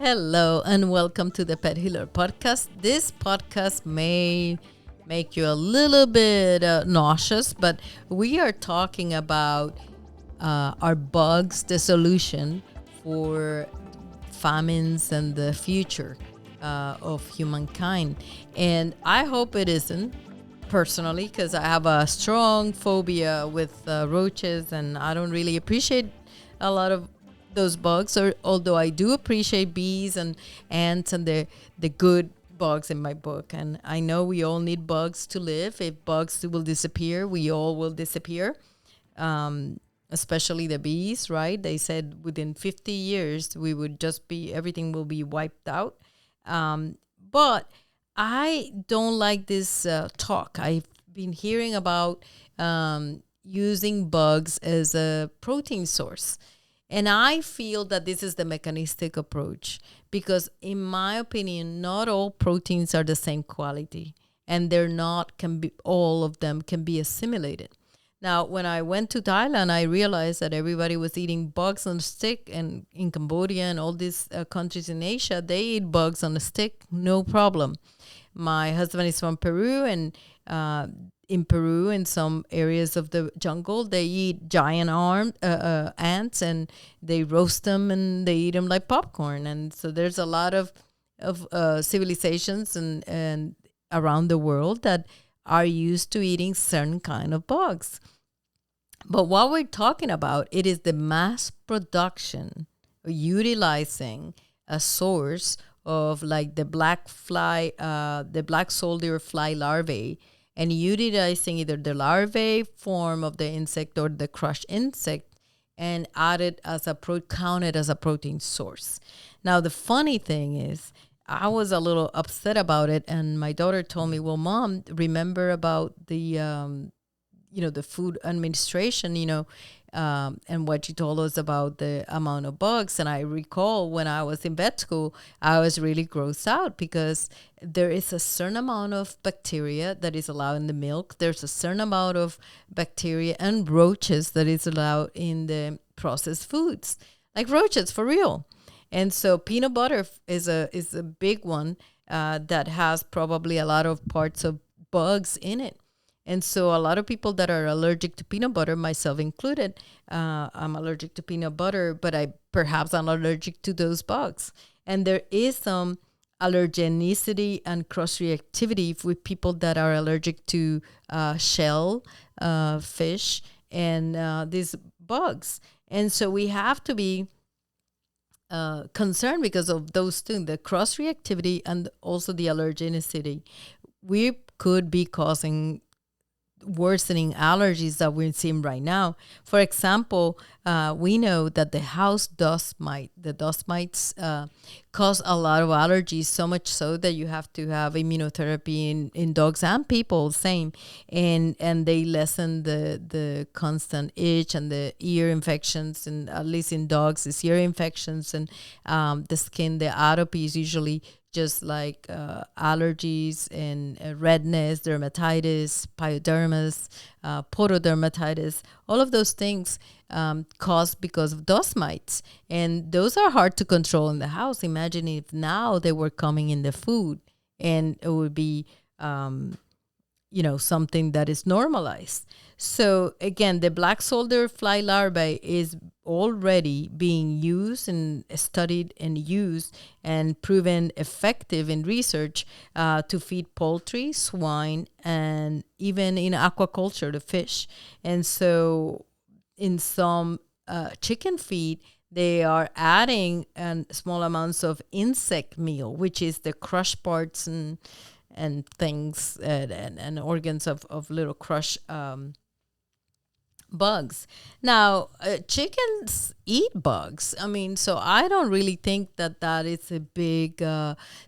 Hello and welcome to the Pet Healer Podcast. This podcast may make you a little bit nauseous, but we are talking about our bugs, the solution for famines and the future of humankind. And I hope it isn't, personally, because I have a strong phobia with roaches, and I don't really appreciate a lot of those bugs, or although I do appreciate bees and ants and the good bugs in my book. And I know we all need bugs to live. If bugs will disappear, we all will disappear. Especially the bees, right? They said within 50 years we would just be, everything will be wiped out. But I don't like this talk. I've been hearing about using bugs as a protein source. And I feel that this is the mechanistic approach because, in my opinion, not all proteins are the same quality, and they're not, can be, all of them can be assimilated. Now, when I went to Thailand, I realized that everybody was eating bugs on a stick, and in Cambodia and all these countries in Asia, they eat bugs on a stick, no problem. My husband is from Peru, and in Peru, in some areas of the jungle, they eat giant ants, and they roast them and they eat them like popcorn. And so there's a lot of civilizations and around the world that are used to eating certain kind of bugs. But what we're talking about, it is the mass production, utilizing a source of like the black fly, the black soldier fly larvae, and utilizing either the larvae form of the insect or the crushed insect and add it as counted as a protein source. Now, the funny thing is, I was a little upset about it, and my daughter told me, well, Mom, remember about the Food Administration, and what you told us about the amount of bugs. And I recall when I was in vet school, I was really grossed out because there is a certain amount of bacteria that is allowed in the milk. There's a certain amount of bacteria and roaches that is allowed in the processed foods, like roaches for real. And so peanut butter is a big one that has probably a lot of parts of bugs in it. And so a lot of people that are allergic to peanut butter, myself included, I'm allergic to peanut butter, but I'm allergic to those bugs. And there is some allergenicity and cross-reactivity with people that are allergic to shell fish and these bugs. And so we have to be concerned because of those two, the cross-reactivity and also the allergenicity. We could be causing worsening allergies that we're seeing right now. For example, we know that the dust mites cause a lot of allergies, so much so that you have to have immunotherapy in dogs and people, same. And they lessen the constant itch and the ear infections, and at least in dogs, it's ear infections and the skin, the atopy is usually just like allergies and redness, dermatitis, pyodermis, pododermatitis, all of those things caused because of dust mites. And those are hard to control in the house. Imagine if now they were coming in the food, and it would be something that is normalized. So again, the black soldier fly larvae is already being used and studied and used and proven effective in research to feed poultry, swine, and even in aquaculture, the fish. And so in some chicken feed, they are adding small amounts of insect meal, which is the crushed parts and things and organs of little crush bugs. Now, chickens eat bugs. I mean, so I don't really think that is a big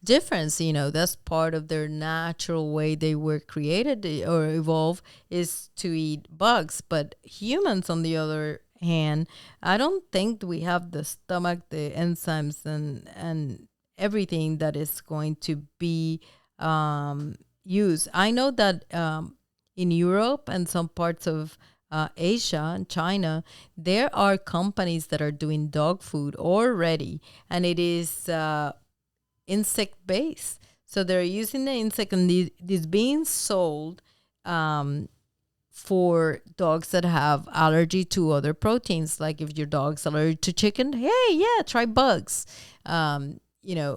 difference. That's part of their natural way they were created or evolved, is to eat bugs. But humans, on the other hand, I don't think we have the stomach, the enzymes, and everything that is going to be used. I know that in Europe and some parts of Asia and China, there are companies that are doing dog food already, and it is insect based. So they're using the insect, and this being sold um, for dogs that have allergy to other proteins. Like if your dog's allergic to chicken, hey, yeah, try bugs.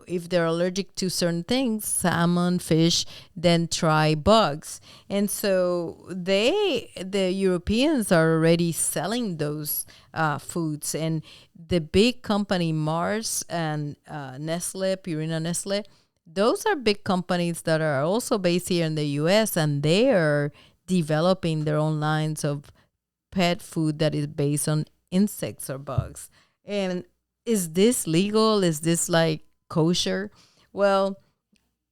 If they're allergic to certain things, salmon, fish, then try bugs. And so the Europeans are already selling those foods. And the big company Mars and Nestle, Purina Nestle, those are big companies that are also based here in the US, and they are developing their own lines of pet food that is based on insects or bugs. And is this legal? Is this like kosher? Well,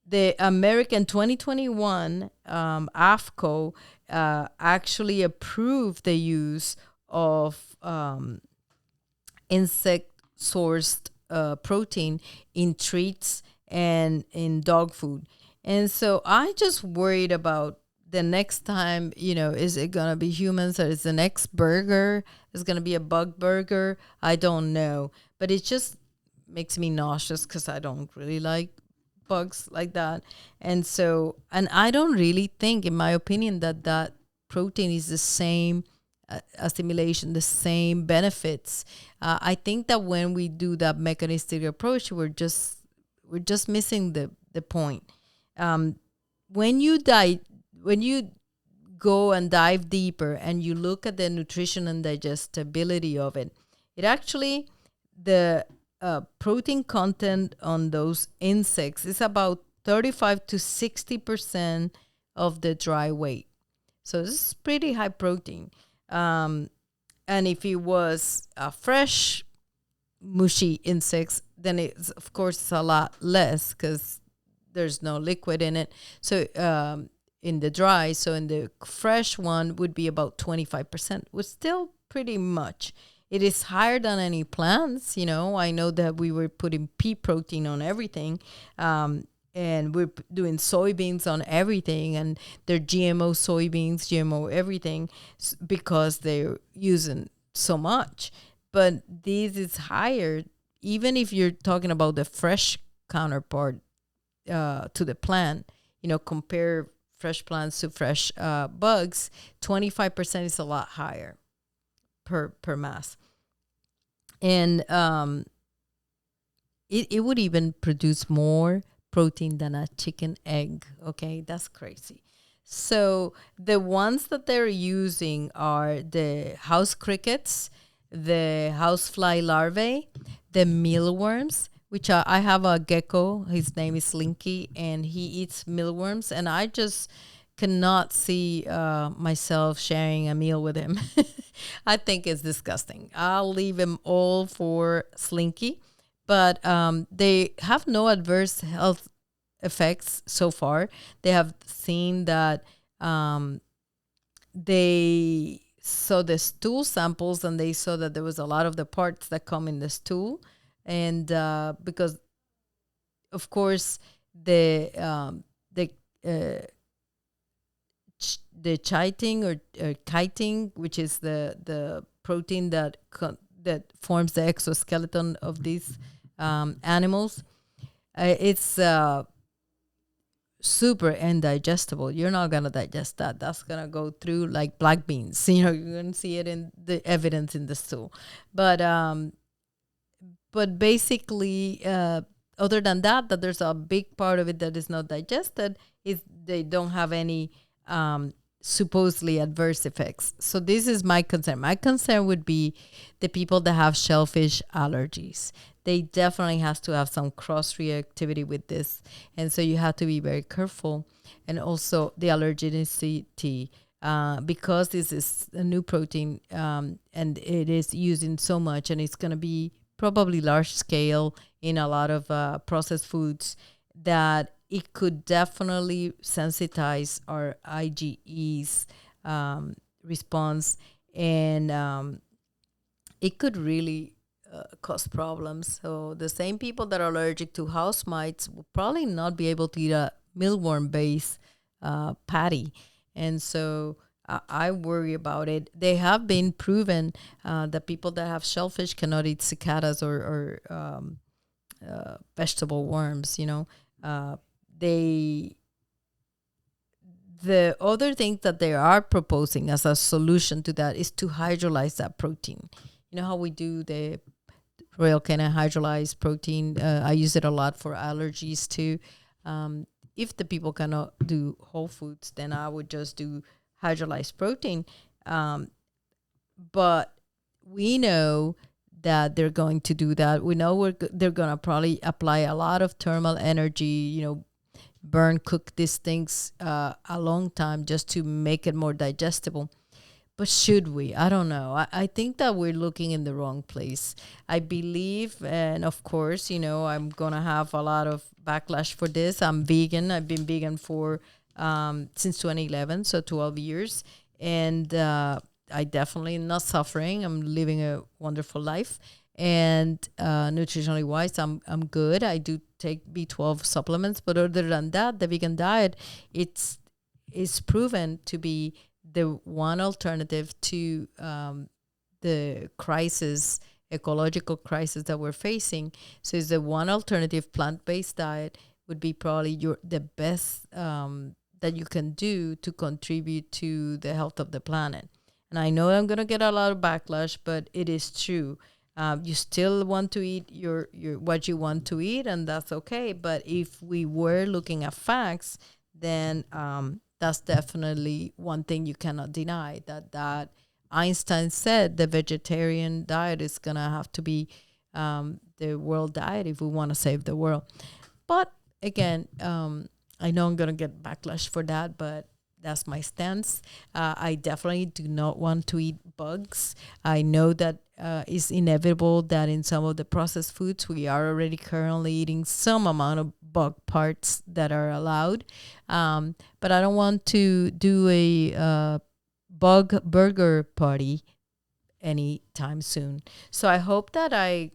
the American 2021 AFCO actually approved the use of insect sourced protein in treats and in dog food. And so I just worried about the next time, is it going to be humans, or is the next burger is going to be a bug burger? I don't know. But it just makes me nauseous because I don't really like bugs like that. And I don't really think, in my opinion, that protein is the same assimilation, the same benefits. I think that when we do that mechanistic approach, we're just missing the point. When you go and dive deeper and you look at the nutrition and digestibility of it, it actually, the protein content on those insects is about 35 to 60% of the dry weight. So this is pretty high protein. And if it was a fresh, mushy insects, then it's, of course, it's a lot less because there's no liquid in it. So in the dry, so in the fresh one would be about 25%, which is still pretty much. It is higher than any plants. I know that we were putting pea protein on everything, and we're doing soybeans on everything, and they're GMO soybeans, GMO everything, because they're using so much. But this is higher, even if you're talking about the fresh counterpart to the plant. Compare fresh plants to fresh bugs. 25% is a lot higher per mass, and it would even produce more protein than a chicken egg. Okay, that's crazy. So the ones that they're using are the house crickets, the housefly larvae, the mealworms, which I have a gecko. His name is Slinky, and he eats mealworms. And I just cannot see myself sharing a meal with him. I think it's disgusting. I'll leave him all for Slinky. But they have no adverse health effects so far. They have seen that they saw the stool samples, and they saw that there was a lot of the parts that come in the stool. And because, of course, the chitin or chitin, which is the protein that forms the exoskeleton of these animals, it's super indigestible. You're not gonna digest that. That's gonna go through like black beans. You're gonna see it in the evidence in the stool. But basically, other than that there's a big part of it that is not digested. Is they don't have any supposedly adverse effects. So this is my concern. My concern would be the people that have shellfish allergies. They definitely has to have some cross reactivity with this. And so you have to be very careful. And also the allergenicity, because this is a new protein, and it is using so much, and it's going to be probably large scale in a lot of processed foods, that it could definitely sensitize our IgE's response, and it could really cause problems. So the same people that are allergic to house mites will probably not be able to eat a mealworm-based patty. And so I worry about it. They have been proven that people that have shellfish cannot eat cicadas or vegetable worms. Uh, they the other thing that they are proposing as a solution to that is to hydrolyze that protein. You know how we do the Royal Canin hydrolyzed protein? I use it a lot for allergies too. If the people cannot do whole foods, then I would just do hydrolyzed protein. But we know that they're going to do that. We know they're going to probably apply a lot of thermal energy, burn, cook these things a long time just to make it more digestible. But should we? I don't know. I think that we're looking in the wrong place. I believe, and of course, I'm going to have a lot of backlash for this. I'm vegan. I've been vegan for since 2011, so 12 years. And I definitely am not suffering. I'm living a wonderful life. And nutritionally wise, I'm good. I do take B12 supplements. But other than that, the vegan diet, it's proven to be the one alternative to the ecological crisis that we're facing. So it's the one alternative. Plant-based diet would be probably the best that you can do to contribute to the health of the planet. And I know I'm going to get a lot of backlash, but it is true. You still want to eat your what you want to eat, and that's okay. But if we were looking at facts, then that's definitely one thing you cannot deny, that Einstein said the vegetarian diet is going to have to be the world diet if we want to save the world. But again, I know I'm going to get backlash for that, but that's my stance. I definitely do not want to eat bugs. I know that it's inevitable that in some of the processed foods, we are already currently eating some amount of bug parts that are allowed. But I don't want to do a bug burger party anytime soon. So I hope that I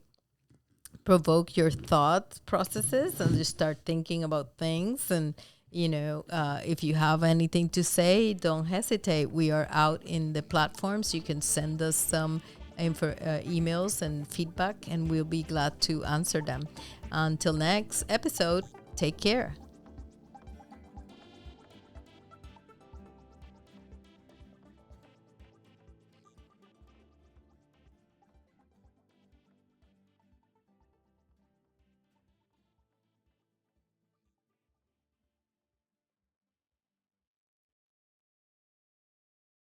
provoke your thought processes and just start thinking about things. And if you have anything to say, don't hesitate. We are out in the platforms. You can send us some emails and feedback, and we'll be glad to answer them. Until next episode, take care.